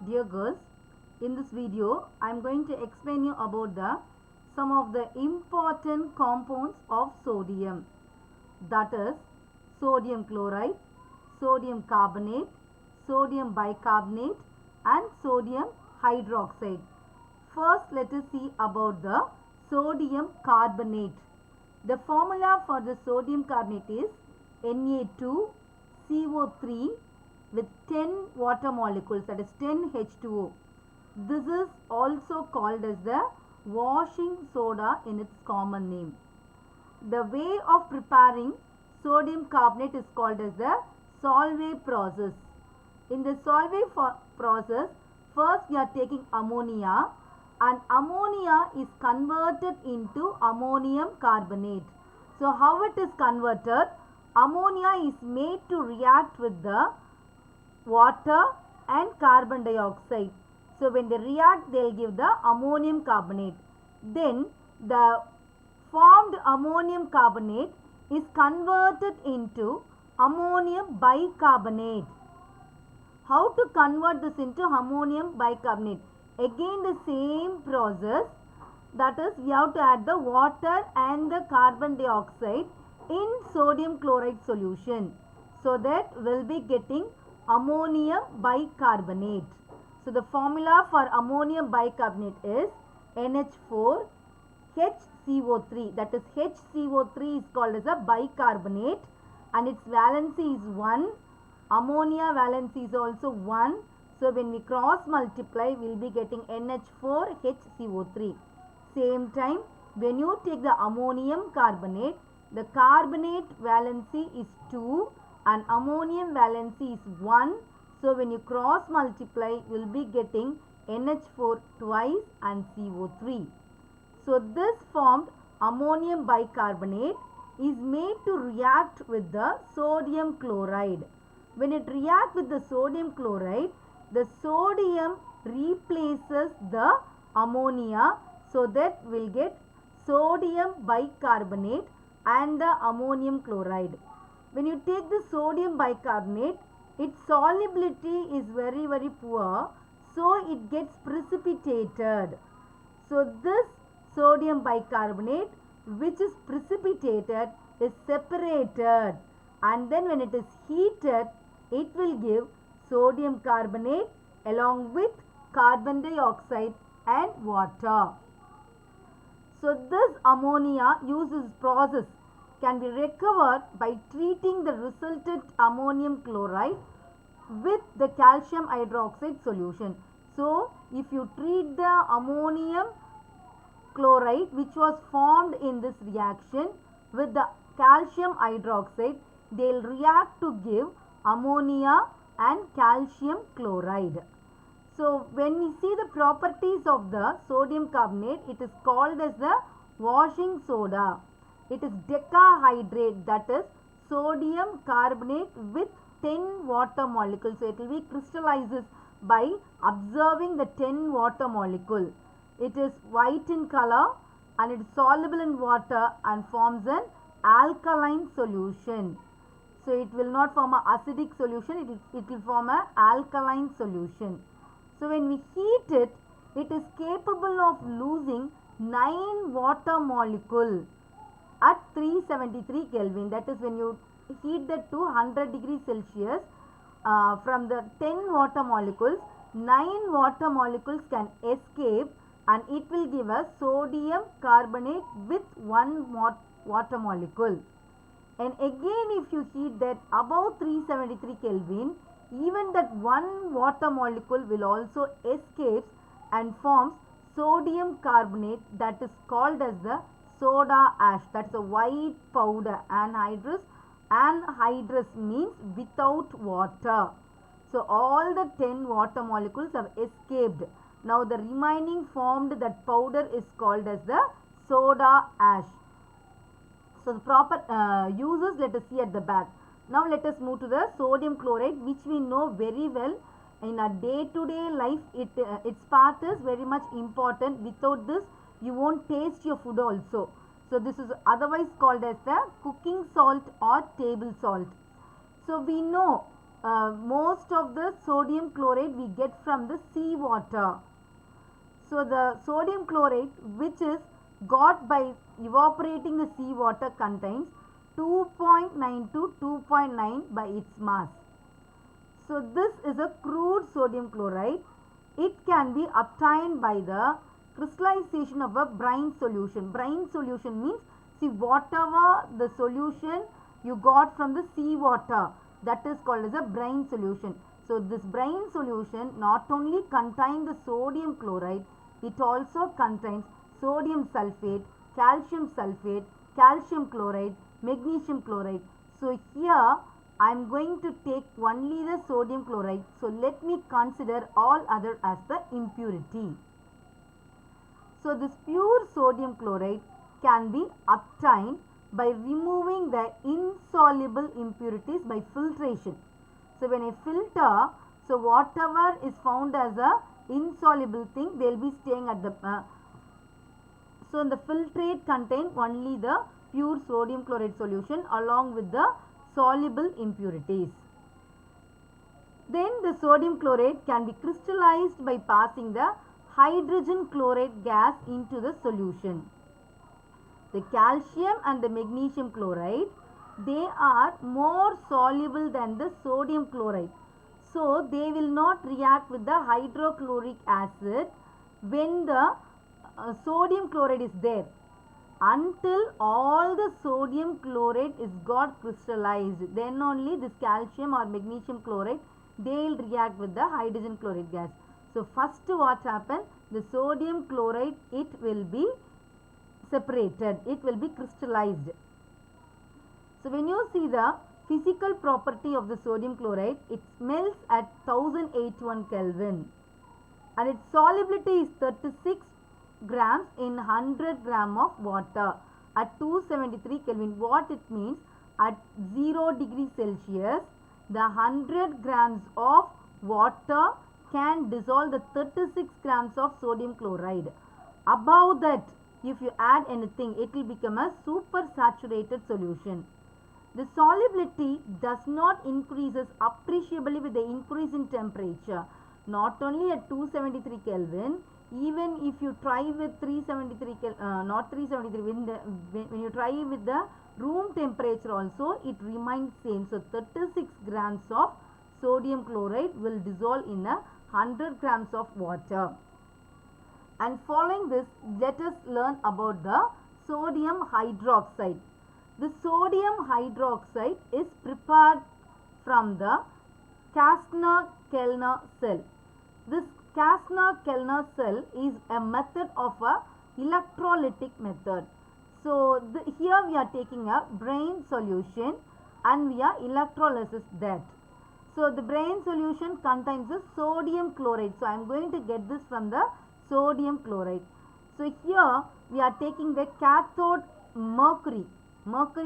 Dear girls, in this video I am going to explain you about some of the important compounds of sodium, that is sodium chloride, sodium carbonate, sodium bicarbonate and sodium hydroxide. First let us see about the sodium carbonate. The formula for the sodium carbonate is Na2CO3 with 10 water molecules, that is 10 H2O. This is also called as the washing soda in its common name. The way of preparing sodium carbonate is called as the Solvay process. In the Solvay process, first we are taking ammonia and ammonia is converted into ammonium carbonate. So how it is converted? Ammonia is made to react with the water and carbon dioxide. So when they react, they will give the ammonium carbonate. Then the formed ammonium carbonate is converted into ammonium bicarbonate. How to convert this into ammonium bicarbonate? Again the same process, that is we have to add the water and the carbon dioxide in sodium chloride solution. So that we will be getting ammonium bicarbonate. So the formula for ammonium bicarbonate is NH4 HCO3, that is HCO3 is called as a bicarbonate and its valency is 1. Ammonia valency is also 1. So when we cross multiply we will be getting NH4 HCO3. Same time when you take the ammonium carbonate, the carbonate valency is 2 and ammonium valency is 1. So when you cross multiply you will be getting NH4 twice and CO3. So this formed ammonium bicarbonate is made to react with the sodium chloride. When it reacts with the sodium chloride, the sodium replaces the ammonia, so that we will get sodium bicarbonate and the ammonium chloride. When you take the sodium bicarbonate, its solubility is very poor, so it gets precipitated. So this sodium bicarbonate which is precipitated is separated, and then when it is heated it will give sodium carbonate along with carbon dioxide and water. So this ammonia uses process can be recovered by treating the resultant ammonium chloride with the calcium hydroxide solution. So if you treat the ammonium chloride which was formed in this reaction with the calcium hydroxide, they will react to give ammonia and calcium chloride. So when we see the properties of the sodium carbonate, it is called as the washing soda. It is decahydrate, that is sodium carbonate with 10 water molecules. So it will be crystallizes by observing the 10 water molecule. It is white in color and it is soluble in water and forms an alkaline solution. So it will not form an acidic solution, it will form an alkaline solution. So when we heat it, it is capable of losing 9 water molecule at 373 Kelvin. That is when you heat that to 100 degrees Celsius, from the 10 water molecules, 9 water molecules can escape and it will give us sodium carbonate with 1 water molecule. And again if you heat that above 373 Kelvin, even that 1 water molecule will also escape and forms sodium carbonate, that is called as the soda ash. That is a white powder. Anhydrous. Anhydrous means without water. So all the 10 water molecules have escaped. Now the remaining formed that powder is called as the soda ash. So the proper uses let us see at the back. Now let us move to the sodium chloride, which we know very well in our day-to-day life. Its part is very much important. Without this you won't taste your food also. So this is otherwise called as the cooking salt or table salt. So we know most of the sodium chloride we get from the sea water. So the sodium chloride which is got by evaporating the sea water contains 2.9 to 2.9 by its mass. So this is a crude sodium chloride. It can be obtained by the crystallization of a brine solution. Brine solution means, see, whatever the solution you got from the sea water, that is called as a brine solution. So this brine solution not only contains the sodium chloride, it also contains sodium sulfate, calcium chloride, magnesium chloride. So here I am going to take only the sodium chloride. So let me consider all other as the impurity. So this pure sodium chloride can be obtained by removing the insoluble impurities by filtration. So when I filter, so whatever is found as a insoluble thing, they will be staying at the so the filtrate contain only the pure sodium chloride solution along with the soluble impurities. Then the sodium chloride can be crystallized by passing the hydrogen chloride gas into the solution. The calcium and the magnesium chloride, they are more soluble than the sodium chloride. So they will not react with the hydrochloric acid when the sodium chloride is there. Until all the sodium chloride is got crystallized, then only this calcium or magnesium chloride, they will react with the hydrogen chloride gas. So first what happens, the sodium chloride, it will be separated, it will be crystallized. So when you see the physical property of the sodium chloride, it melts at 1081 Kelvin and its solubility is 36 grams in 100 gram of water at 273 Kelvin. What it means, at 0 degree Celsius, the 100 grams of water can dissolve the 36 grams of sodium chloride. Above that, if you add anything, it will become a super saturated solution. The solubility does not increases appreciably with the increase in temperature. Not only at 273 Kelvin, even if you try with 373 Kelvin, not 373, when you try with the room temperature also, it remains same. So 36 grams of sodium chloride will dissolve in 100 grams of water. And following this, let us learn about the sodium hydroxide. The sodium hydroxide is prepared from the Kastner-Kellner cell. This Kastner-Kellner cell is a method of a electrolytic method. So here we are taking a brine solution and we are electrolysis that. So the brine solution contains the sodium chloride. So I am going to get this from the sodium chloride. So here we are taking the cathode mercury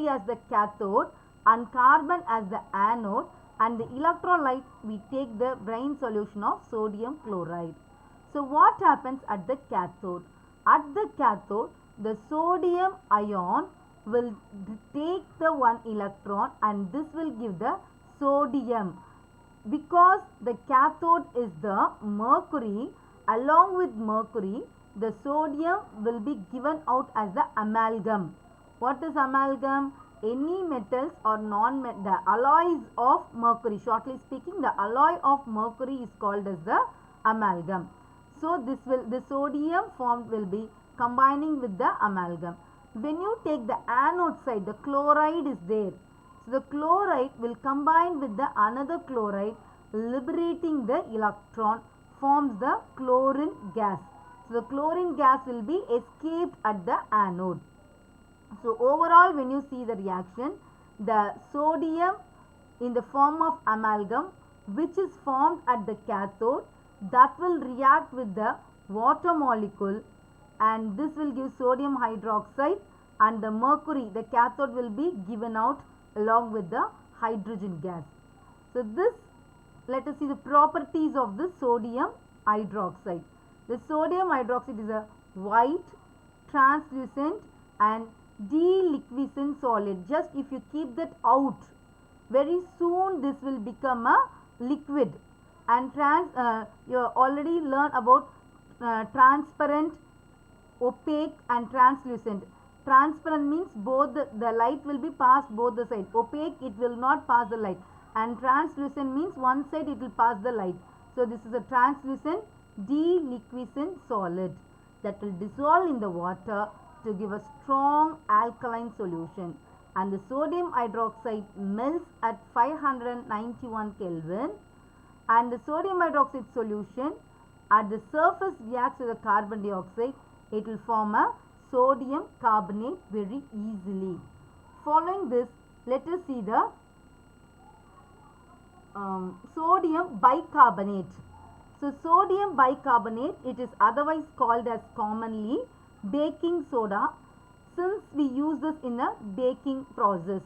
as the cathode and carbon as the anode, and the electrolyte we take the brine solution of sodium chloride. So what happens at the cathode? At the cathode, the sodium ion will take the one electron and this will give the sodium. Because the cathode is the mercury, along with mercury, the sodium will be given out as the amalgam. What is amalgam? Any metals or the alloys of mercury. Shortly speaking, the alloy of mercury is called as the amalgam. So the sodium formed will be combining with the amalgam. When you take the anode side, the chloride is there. So the chloride will combine with the another chloride, liberating the electron, forms the chlorine gas. So the chlorine gas will be escaped at the anode. So overall, when you see the reaction, the sodium in the form of amalgam, which is formed at the cathode, that will react with the water molecule, and this will give sodium hydroxide, and the mercury, the cathode, will be given out along with the hydrogen gas. So this, let us see the properties of the sodium hydroxide. The sodium hydroxide is a white, translucent and deliquescent solid. Just if you keep that out, Very soon this will become a liquid, and you already learned about transparent, opaque and translucent. Transparent means both the light will be passed both the sides. Opaque, it will not pass the light, and translucent means one side it will pass the light. So this is a translucent deliquescent solid that will dissolve in the water to give a strong alkaline solution, and the sodium hydroxide melts at 591 Kelvin, and the sodium hydroxide solution at the surface reacts with the carbon dioxide. It will form a sodium carbonate very easily. Following this, let us see the sodium bicarbonate. So sodium bicarbonate, it is otherwise called as commonly baking soda, since we use this in a baking process.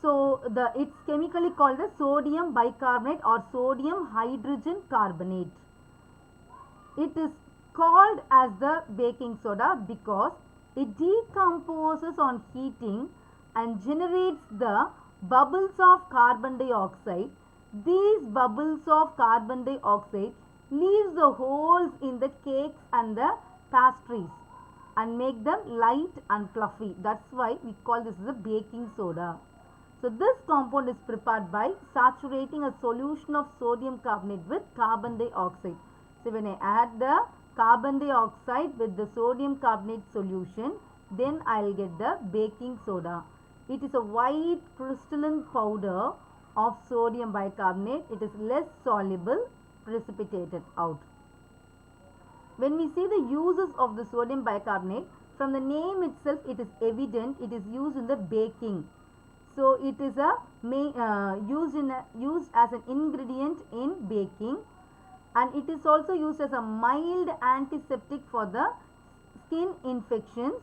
So it's chemically called as sodium bicarbonate or sodium hydrogen carbonate. It is called as the baking soda because it decomposes on heating and generates the bubbles of carbon dioxide. These bubbles of carbon dioxide leaves the holes in the cakes and the pastries and make them light and fluffy. That's why we call this as a baking soda. So this compound is prepared by saturating a solution of sodium carbonate with carbon dioxide. So when I add the carbon dioxide with the sodium carbonate solution, then I will get the baking soda. It is a white crystalline powder of sodium bicarbonate. It is less soluble, precipitated out. When we see the uses of the sodium bicarbonate, from the name itself it is evident it is used in the baking. So it is used as an ingredient in baking, and it is also used as a mild antiseptic for the skin infections,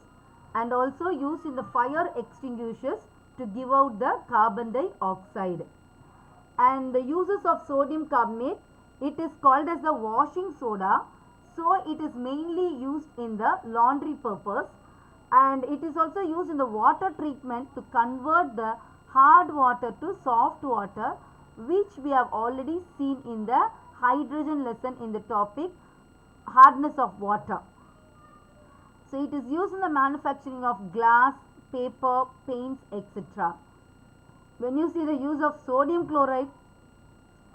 and also used in the fire extinguishers to give out the carbon dioxide. And the uses of sodium carbonate, it is called as the washing soda. So it is mainly used in the laundry purpose, and it is also used in the water treatment to convert the hard water to soft water, which we have already seen in the hydrogen lesson in the topic hardness of water. So it is used in the manufacturing of glass, paper, paints, etc. When you see the use of sodium chloride,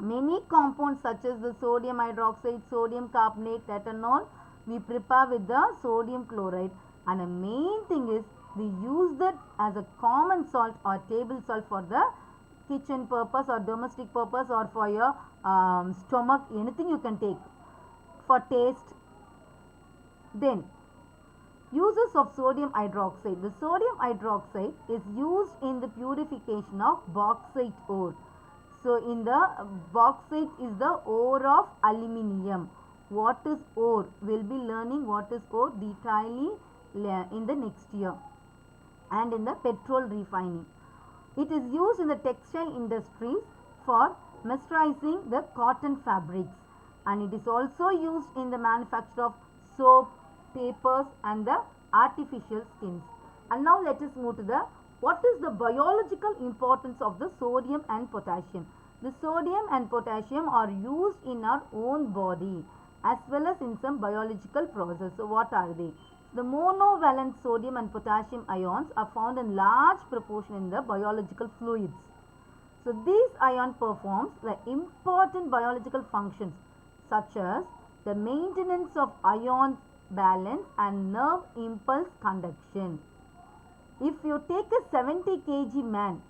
many compounds such as the sodium hydroxide, sodium carbonate, ethanol, we prepare with the sodium chloride, and the main thing is we use that as a common salt or table salt for the kitchen purpose or domestic purpose, or for your stomach, anything you can take for taste. Then uses of sodium hydroxide. The sodium hydroxide is used in the purification of bauxite ore. So in the bauxite is the ore of aluminium. What is ore? We'll be learning what is ore detailedly in the next year, and in the petrol refining. It is used in the textile industries for mercerizing the cotton fabrics, and it is also used in the manufacture of soap, papers and the artificial skins. And now let us move to the what is the biological importance of the sodium and potassium. The sodium and potassium are used in our own body as well as in some biological process. So what are they? The monovalent sodium and potassium ions are found in large proportion in the biological fluids. So these ions performs the important biological functions such as the maintenance of ion balance and nerve impulse conduction. If you take a 70 kg man,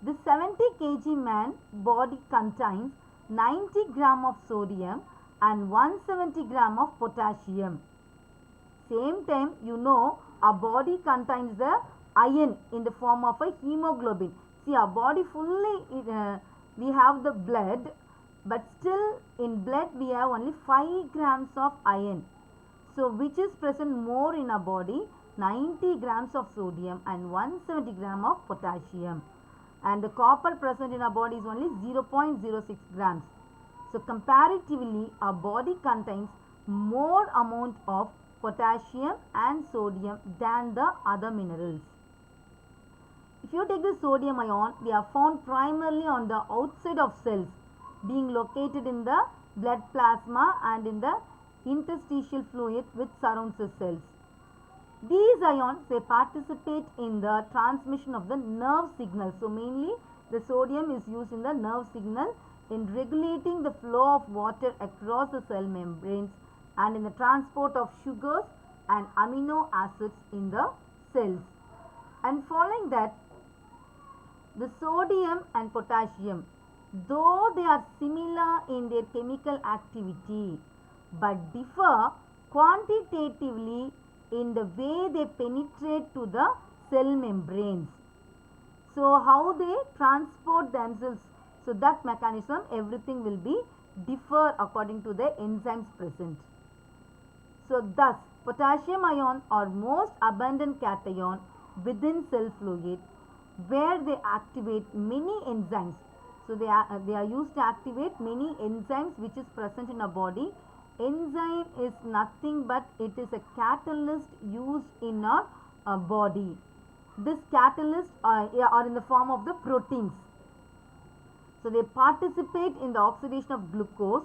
the 70 kg man body contains 90 gram of sodium and 170 gram of potassium. Same time, you know, our body contains the iron in the form of a hemoglobin. See, our body fully, we have the blood, but still in blood we have only 5 grams of iron. So which is present more in our body? 90 grams of sodium and 170 gram of potassium. And the copper present in our body is only 0.06 grams. So comparatively, our body contains more amount of potassium and sodium than the other minerals. If you take the sodium ion, they are found primarily on the outside of cells, being located in the blood plasma and in the interstitial fluid which surrounds the cells. These ions, they participate in the transmission of the nerve signal. So mainly the sodium is used in the nerve signal in regulating the flow of water across the cell membranes and in the transport of sugars and amino acids in the cells. And following that, the sodium and potassium, though they are similar in their chemical activity but differ quantitatively in the way they penetrate to the cell membranes. So how they transport themselves, so that mechanism, everything will be differ according to the enzymes present. So thus potassium ion are most abundant cation within cell fluid where they activate many enzymes. So they are used to activate many enzymes which is present in a body. Enzyme is nothing but it is a catalyst used in our body. This catalyst are in the form of the proteins. So they participate in the oxidation of glucose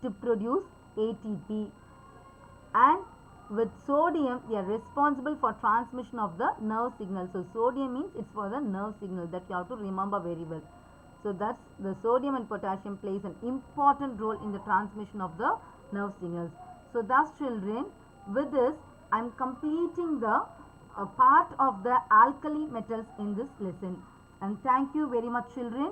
to produce ATP, and with sodium they are responsible for transmission of the nerve signal. So sodium means it's for the nerve signal, that you have to remember very well. So that's the sodium and potassium plays an important role in the transmission of the nerve signals. So thus children, with this I am completing the part of the alkali metals in this lesson, and thank you very much children.